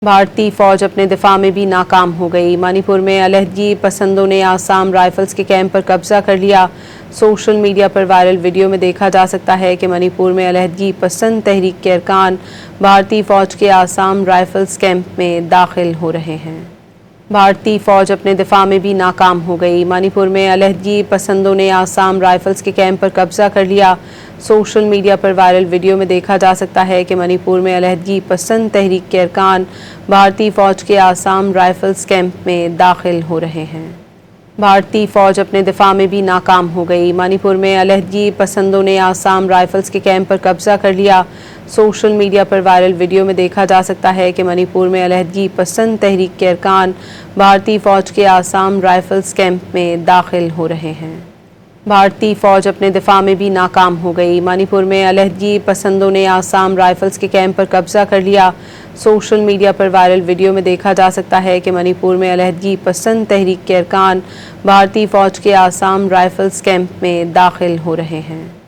بھارتی فوج اپنے دفاع میں بھی ناکام ہو گئی۔ منی پور میں علیحدگی پسندوں نے آسام رائفلز کے کیمپ پر قبضہ کر لیا۔ سوشل میڈیا پر وائرل ویڈیو میں دیکھا جا سکتا ہے کہ منی پور میں علیحدگی پسند تحریک کے ارکان بھارتی فوج کے آسام رائفلز کیمپ میں داخل ہو رہے ہیں۔ بھارتی فوج اپنے دفاع میں بھی ناکام ہو گئی۔ منی پور میں علیحدگی پسندوں نے آسام رائفلز کے کیمپ پر قبضہ کر لیا۔ سوشل میڈیا پر وائرل ویڈیو میں دیکھا جا سکتا ہے کہ منی پور میں علیحدگی پسند تحریک کے ارکان بھارتی فوج کے آسام رائفلز کیمپ میں داخل ہو رہے ہیں۔ بھارتی فوج اپنے دفاع میں بھی ناکام ہو گئی۔ منی پور میں علیحدگی پسندوں نے آسام رائفلز کے کیمپ پر قبضہ کر لیا۔ سوشل میڈیا پر وائرل ویڈیو میں دیکھا جا سکتا ہے کہ منی پور میں علیحدگی پسند تحریک کے ارکان بھارتی فوج کے آسام رائفلز کیمپ میں داخل ہو رہے ہیں۔ بھارتی فوج اپنے دفاع میں بھی ناکام ہو گئی۔ منی پور میں علیحدگی پسندوں نے آسام رائفلز کے کیمپ پر قبضہ کر لیا۔ سوشل میڈیا پر وائرل ویڈیو میں دیکھا جا سکتا ہے کہ منی پور میں علیحدگی پسند تحریک کے ارکان بھارتی فوج کے آسام رائفلز کیمپ میں داخل ہو رہے ہیں۔